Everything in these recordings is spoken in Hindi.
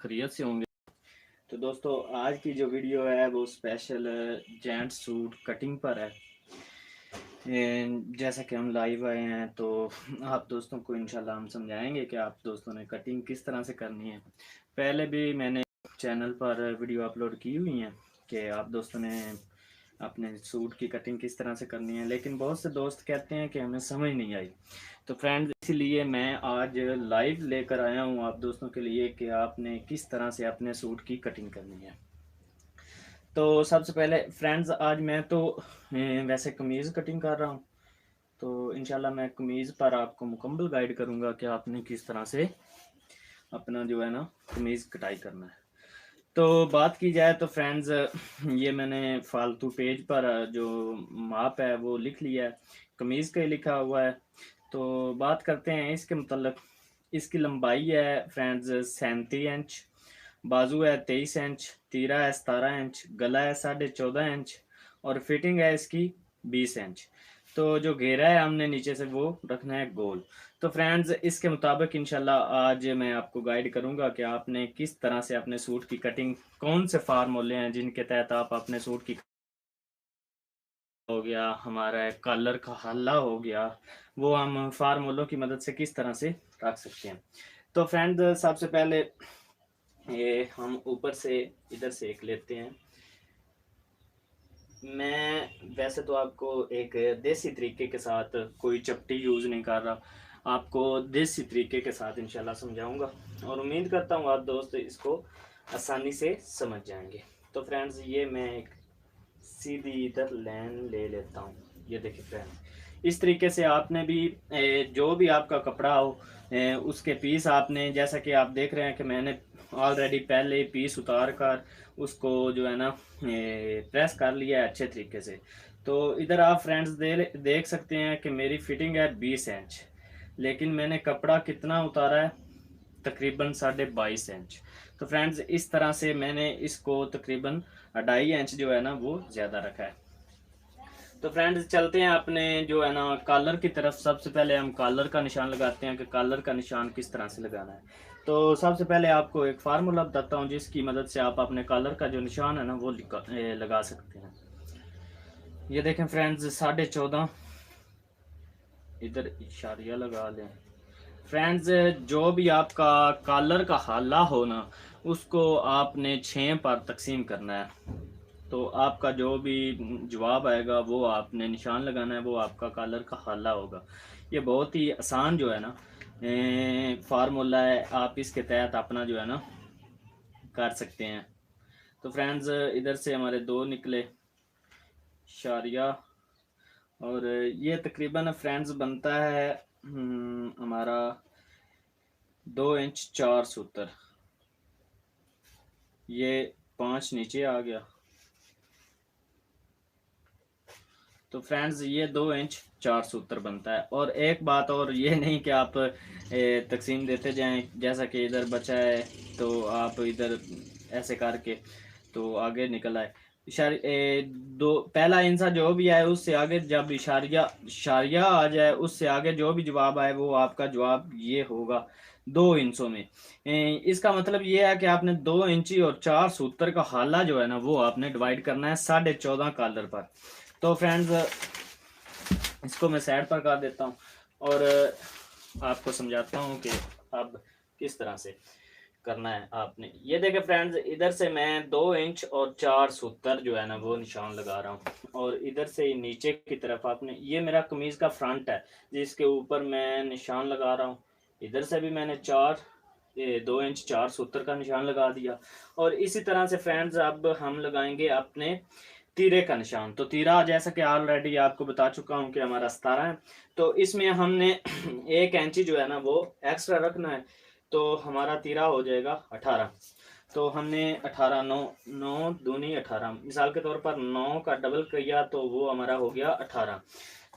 खैरियत से होंगे। तो दोस्तों आज की जो वीडियो है वो स्पेशल जेंट्स सूट कटिंग पर है। जैसा कि हम लाइव आए हैं तो आप दोस्तों को इंशाल्लाह हम समझाएंगे कि आप दोस्तों ने कटिंग किस तरह से करनी है। पहले भी मैंने चैनल पर वीडियो अपलोड की हुई हैं कि आप दोस्तों ने अपने सूट की कटिंग किस तरह से करनी है, लेकिन बहुत से दोस्त कहते हैं कि हमें समझ नहीं आई। तो फ्रेंड्स इसीलिए मैं आज लाइव लेकर आया हूँ आप दोस्तों के लिए कि आपने किस तरह से अपने सूट की कटिंग करनी है। तो सबसे पहले फ्रेंड्स आज मैं तो वैसे कमीज़ कटिंग कर रहा हूँ, तो इंशाल्लाह मैं कमीज़ पर आपको मुकम्मल गाइड करूँगा कि आपने किस तरह से अपना जो है ना कमीज़ कटाई करना है। तो बात की जाए तो फ्रेंड्स ये मैंने फालतू पेज पर जो माप है वो लिख लिया है, कमीज़ का ही लिखा हुआ है। तो बात करते हैं इसके मतलब। इसकी लंबाई है फ्रेंड्स 37 इंच, बाजू है 23 इंच, तीरा है 17 इंच, गला है 14.5 इंच और फिटिंग है इसकी 20 इंच। तो जो घेरा है हमने नीचे से वो रखना है गोल। तो फ्रेंड्स इसके मुताबिक इंशाल्लाह आज मैं आपको गाइड करूंगा कि आपने किस तरह से अपने सूट की कटिंग, कौन से फार्मूले हैं जिनके तहत आप अपने सूट की हो गया, हमारा कलर का हल्ला हो गया, वो हम फार्मूलों की मदद से किस तरह से रख सकते हैं। तो फ्रेंड सबसे पहले ये हम ऊपर से इधर से एक लेते हैं। मैं वैसे तो आपको एक देसी तरीके के साथ कोई चपटी यूज़ नहीं कर रहा, आपको देसी तरीके के साथ इंशाल्लाह समझाऊंगा और उम्मीद करता हूँ आप दोस्त इसको आसानी से समझ जाएंगे। तो फ्रेंड्स ये मैं एक सीधी इधर लाइन ले लेता हूँ। ये देखिए फ्रेंड्स इस तरीके से आपने भी जो भी आपका कपड़ा हो उसके पीस आपने, जैसा कि आप देख रहे हैं कि मैंने ऑलरेडी पहले ही पीस उतार कर उसको जो है ना प्रेस कर लिया है अच्छे तरीके से। तो इधर आप फ्रेंड्स देख सकते हैं कि मेरी फिटिंग है 20 इंच, लेकिन मैंने कपड़ा कितना उतारा है, तकरीबन 22.5 इंच। तो फ्रेंड्स इस तरह से मैंने इसको तकरीबन 2.5 इंच जो है ना वो ज़्यादा रखा है। तो फ्रेंड्स चलते हैं अपने जो है ना कॉलर की तरफ। सबसे पहले हम कॉलर का निशान लगाते हैं कि कॉलर का निशान किस तरह से लगाना है। तो सबसे पहले आपको एक फार्मूला बताता हूँ जिसकी मदद से आप अपने कॉलर का जो निशान है ना वो लगा सकते हैं। ये देखें फ्रेंड्स 14.5, इधर इशारिया लगा लें। फ्रेंड्स जो भी आपका कॉलर का हाला हो ना उसको आपने 6 पर तकसीम करना है। तो आपका जो भी जवाब आएगा वो आपने निशान लगाना है, वो आपका कॉलर का हाला होगा। ये बहुत ही आसान जो है ना फार्मूला है, आप इसके तहत अपना जो है ना कर सकते हैं। तो फ्रेंड्स इधर से हमारे 2 निकले शारिया और ये तकरीबन फ्रेंड्स बनता है हमारा 2 इंच 4 सूत्र। ये 5 नीचे आ गया। तो फ्रेंड्स ये 2 इंच 4 सूत्र बनता है। और एक बात और, ये नहीं कि आप तकसीम देते जाएं, जैसा कि इधर बचा है तो आप इधर ऐसे करके तो आगे निकल आए। दो पहला इंसा जो भी आए उससे आगे जब इशारिया इशारिया आ जाए उससे आगे जो भी जवाब आए वो आपका जवाब ये होगा 2 इंचों में। इसका मतलब ये है कि आपने 2 इंची और 4 सूत्र का हाला जो है ना वो आपने डिवाइड करना है 14.5 कॉलर पर। तो फ्रेंड्स इसको मैं साइड पर कर देता हूँ और आपको समझाता हूँ कि अब किस तरह से करना है आपने। ये देखे फ्रेंड्स इधर से मैं 2 इंच और 4 सूत्र जो है ना वो निशान लगा रहा हूँ और इधर से नीचे की तरफ आपने, ये मेरा कमीज का फ्रंट है जिसके ऊपर मैं निशान लगा रहा हूँ। इधर से भी मैंने 2 इंच 4 सूत्र का निशान लगा दिया। और इसी तरह से फ्रेंड्स अब हम लगाएंगे अपने तीरे का निशान। तो तीरा जैसा कि ऑलरेडी आपको बता चुका हूँ कि हमारा 17 है, तो इसमें हमने 1 इंची जो है ना वो एक्स्ट्रा रखना है। तो हमारा तीरा हो जाएगा 18। तो हमने 18 9 9 दूनी 18, मिसाल के तौर पर 9 का डबल किया तो वो हमारा हो गया 18।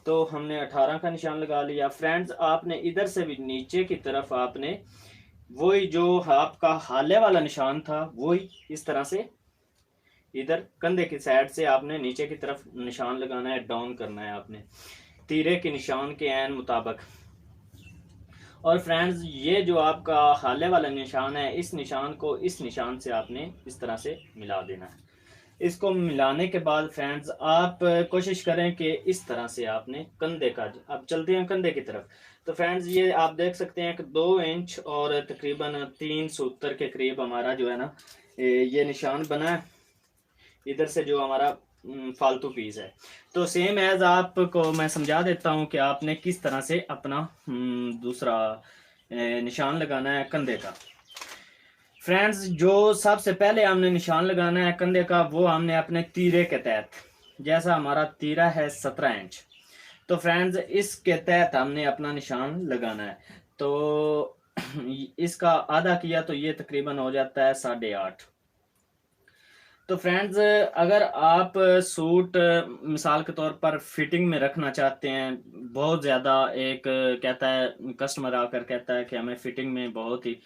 तो हमने 18 का निशान लगा लिया। फ्रेंड्स आपने इधर से भी नीचे की तरफ आपने वही जो आपका हाले वाला निशान था वही इस तरह से इधर कंधे की साइड से आपने नीचे की तरफ निशान लगाना है, डाउन करना है आपने तीरे के निशान के एन मुताबिक। और फ्रेंड्स ये जो आपका हाले वाला निशान है, इस निशान को इस निशान से आपने इस तरह से मिला देना है। इसको मिलाने के बाद फ्रेंड्स आप कोशिश करें कि इस तरह से आपने कंधे का, अब चलते हैं कंधे की तरफ। तो फ्रेंड्स ये आप देख सकते हैं कि 2 इंच और तकरीबन 3 सूत्र के करीब हमारा जो है ना ये निशान बना है, इधर से जो हमारा फालतू पीस है। तो सेम एज आपको मैं समझा देता हूँ कि आपने किस तरह से अपना दूसरा निशान लगाना है कंधे का। फ्रेंड्स जो सबसे पहले हमने निशान लगाना है कंधे का, वो हमने अपने तीरे के तहत, जैसा हमारा तीरा है 17 इंच, तो फ्रेंड्स इसके तहत हमने अपना निशान लगाना है। तो इसका आधा किया तो ये तकरीबन हो जाता है 8.5। तो फ्रेंड्स अगर आप सूट मिसाल के तौर पर फिटिंग में रखना चाहते हैं, बहुत ज़्यादा एक कहता है कस्टमर आकर कहता है कि हमें फिटिंग में बहुत ही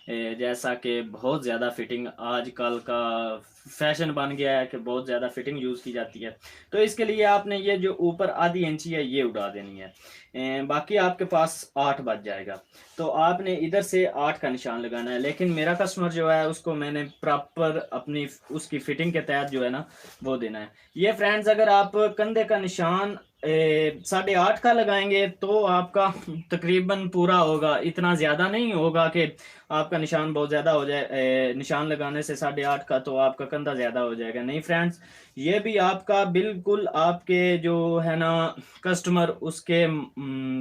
जैसा कि बहुत ज़्यादा फिटिंग आजकल का फैशन बन गया है कि बहुत ज़्यादा फिटिंग यूज़ की जाती है, तो इसके लिए आपने ये जो ऊपर आधी इंची है ये उड़ा देनी है, बाकी आपके पास 8 बच जाएगा। तो आपने इधर से 8 का निशान लगाना है, लेकिन मेरा कस्टमर जो है उसको मैंने प्रॉपर अपनी उसकी फिटिंग के तहत जो है ना वो देना है। ये फ्रेंड्स अगर आप कंधे का निशान 8.5 का लगाएंगे तो आपका तकरीबन पूरा होगा, इतना ज़्यादा नहीं होगा कि आपका निशान बहुत ज़्यादा हो जाए। निशान लगाने से 8.5 का तो आपका कंधा ज़्यादा हो जाएगा, नहीं फ्रेंड्स, ये भी आपका बिल्कुल आपके जो है ना कस्टमर उसके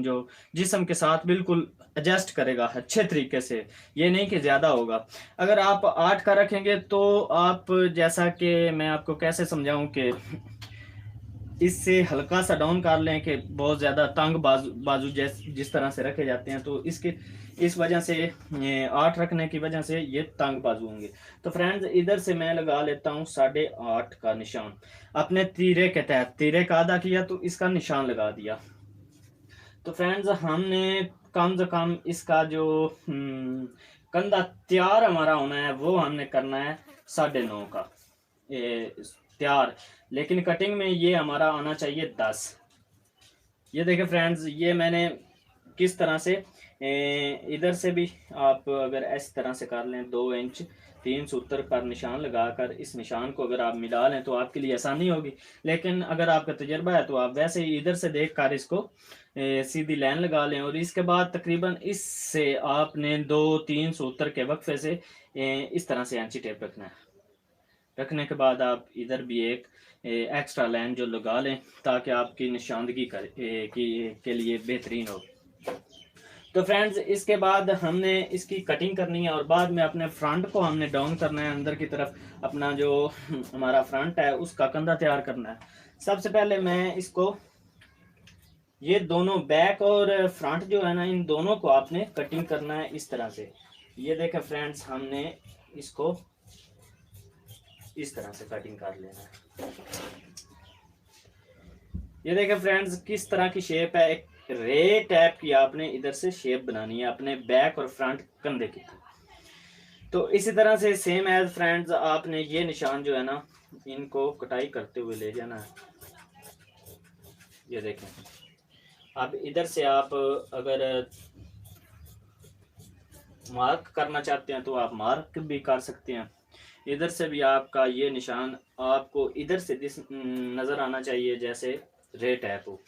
जो जिस्म के साथ बिल्कुल एडजस्ट करेगा अच्छे तरीके से, ये नहीं कि ज़्यादा होगा। अगर आप 8 का रखेंगे तो आप, जैसा कि मैं आपको कैसे समझाऊं कि इससे हल्का सा डाउन कर लें कि बहुत ज़्यादा तंग बाजू जिस तरह से रखे जाते हैं, तो इस वजह से 8 रखने की वजह से ये तंग बाजू होंगे। तो फ्रेंड्स इधर से मैं लगा लेता हूँ 8.5 का निशान अपने तीरे के तहत, तीरे का आधा किया तो इसका निशान लगा दिया। तो फ्रेंड्स हमने कम से कम इसका जो कंधा तैयार हमारा होना है वो हमने करना है 9.5 का तैयार, लेकिन कटिंग में ये हमारा आना चाहिए 10। ये देखें फ्रेंड्स ये मैंने किस तरह से इधर से भी आप अगर इस तरह से कर लें 2 इंच 3 सूत्र पर निशान लगाकर इस निशान को अगर आप मिला लें तो आपके लिए आसानी होगी। लेकिन अगर आपका तजर्बा है तो आप वैसे ही इधर से देख कर इसको सीधी लाइन लगा लें, और इसके बाद तकरीबन इससे आपने 2-3 सूत्र के वक्फे से इस तरह से एंची टेप रखना है। रखने के बाद आप इधर भी एक एक्स्ट्रा लाइन जो लगा लें ताकि आपकी निशानदगी के लिए बेहतरीन हो। तो फ्रेंड्स इसके बाद हमने इसकी कटिंग करनी है और बाद में अपने फ्रंट को हमने डाउन करना है अंदर की तरफ, अपना जो हमारा फ्रंट है उसका कंधा तैयार करना है। सबसे पहले मैं इसको ये दोनों बैक और फ्रंट जो है ना इन दोनों को आपने कटिंग करना है इस तरह से। ये देखें फ्रेंड्स हमने इसको इस तरह से कटिंग कर लेना है। ये देखें फ्रेंड्स किस तरह की शेप है, एक रे टाइप की आपने इधर से शेप बनानी है अपने बैक और फ्रंट कंधे की। तो इसी तरह से सेम एज फ्रेंड्स आपने ये निशान जो है ना इनको कटाई करते हुए ले जाना है। ये देखें अब इधर से आप अगर मार्क करना चाहते हैं तो आप मार्क भी कर सकते हैं। इधर से भी आपका ये निशान आपको इधर से नज़र आना चाहिए जैसे रे टैप हो।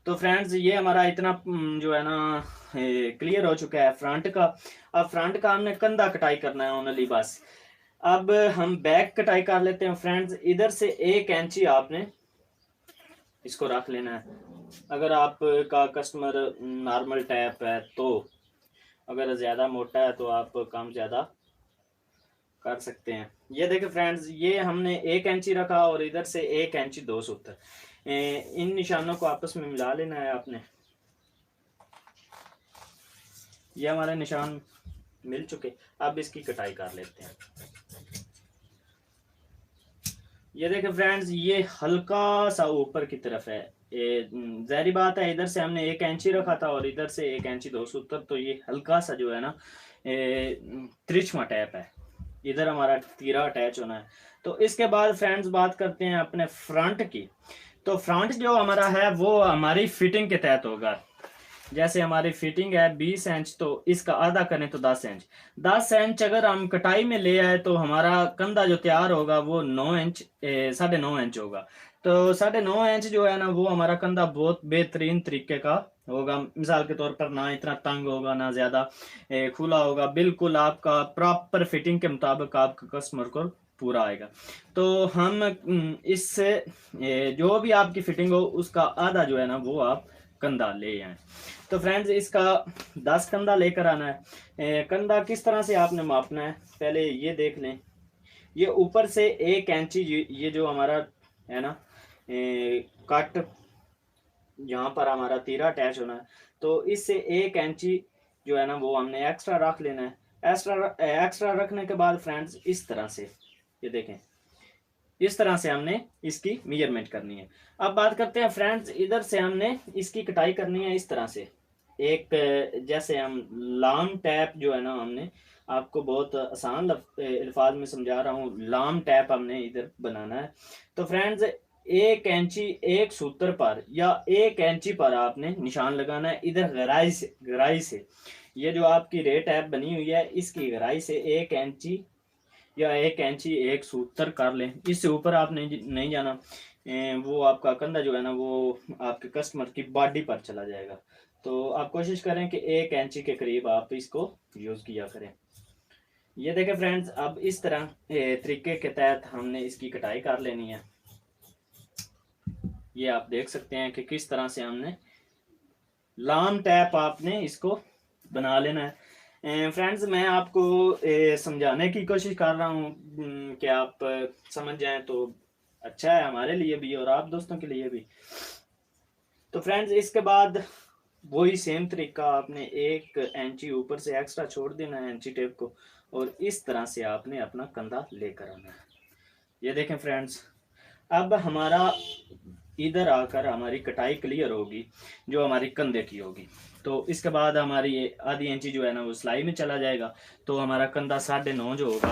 तो फ्रेंड्स ये हमारा इतना जो है ना क्लियर हो चुका है फ्रंट का। अब फ्रंट का हमने कंधा कटाई करना है ओनली बस। अब हम बैक कटाई कर लेते हैं फ्रेंड्स। इधर से 1 इंची आपने इसको रख लेना है। अगर आपका कस्टमर नॉर्मल टैप है तो, अगर ज़्यादा मोटा है तो आप कम ज़्यादा कर सकते हैं। ये देखिए फ्रेंड्स ये हमने 1 इंची रखा और इधर से 1 इंची 2 सूत्र, इन निशानों को आपस में मिला लेना है आपने। ये हमारे निशान मिल चुके, अब इसकी कटाई कर लेते हैं। ये देखें फ्रेंड्स ये हल्का सा ऊपर की तरफ है, ज़ाहिर बात है इधर से हमने 1 इंची रखा था और इधर से 1 इंची 2 सूत्र, तो ये हल्का सा जो है ना त्रिछमा टैप है, इधर हमारा तीरा अटैच होना है। तो इसके बाद फ्रेंड्स बात करते हैं अपने फ्रंट की। तो फ्रंट जो हमारा है वो हमारी फिटिंग के तहत होगा। जैसे हमारी फिटिंग है 20 इंच, तो इसका आधा करें तो 10 इंच। 10 इंच अगर हम कटाई में ले आए तो हमारा कंधा जो तैयार होगा वो 9 इंच 9.5 इंच होगा। तो 9.5 इंच जो है ना वो हमारा कंधा बहुत बेहतरीन तरीके का होगा। मिसाल के तौर पर ना इतना तंग होगा ना ज्यादा खुला होगा, बिल्कुल आपका प्रॉपर फिटिंग के मुताबिक आपका कस्टमर को पूरा आएगा। तो हम इससे जो भी आपकी फिटिंग हो उसका आधा जो है ना वो आप कंधा ले आए। तो फ्रेंड्स इसका 10 कंधा लेकर आना है। कंधा किस तरह से आपने मापना है पहले ये देख लें। ये ऊपर से 1 इंची ये जो हमारा है ना कट, यहाँ पर हमारा तीरा अटैच होना है, तो इससे 1 इंची जो है ना वो हमने एक्स्ट्रा रख लेना है। एक्स्ट्रा रखने के बाद फ्रेंड्स इस तरह से ये देखें, इस तरह से हमने इसकी मेजरमेंट करनी है। अब बात करते हैं फ्रेंड्स, इधर से हमने इसकी कटाई करनी है इस तरह से। एक जैसे हम लाम टैप जो है ना, हमने आपको बहुत आसान अल्फाज में समझा रहा हूँ, लाम टैप हमने इधर बनाना है। तो फ्रेंड्स 1 इंची एक सूत्र पर या 1 इंची पर आपने निशान लगाना है। इधर गहराई से ये जो आपकी रे टैप बनी हुई है इसकी गहराई से 1 इंची या 1 इंची एक सूत्र कर लें, इससे ऊपर आप नहीं जाना। वो आपका कंधा जो है ना वो आपके कस्टमर की बॉडी पर चला जाएगा। तो आप कोशिश करें कि 1 इंची के करीब आप इसको यूज़ किया करें। ये देखें फ्रेंड्स, अब इस तरह तरीके के तहत हमने इसकी कटाई कर लेनी है। ये आप देख सकते हैं कि किस तरह से हमने लाम टैप आपने इसको बना लेना है। फ्रेंड्स मैं आपको समझाने की कोशिश कर रहा हूँ कि आप समझ जाएं तो अच्छा है हमारे लिए भी और आप दोस्तों के लिए भी। तो फ्रेंड्स इसके बाद वही सेम तरीका आपने 1 इंची ऊपर से एक्स्ट्रा छोड़ देना है इंची टेप को, और इस तरह से आपने अपना कंधा लेकर आना है। ये देखें फ्रेंड्स, अब हमारा इधर आकर हमारी कटाई क्लियर होगी जो हमारी कंधे की होगी। तो इसके बाद हमारी ये आधी इंची जो है ना वो सिलाई में चला जाएगा, तो हमारा कंधा 9.5 जो होगा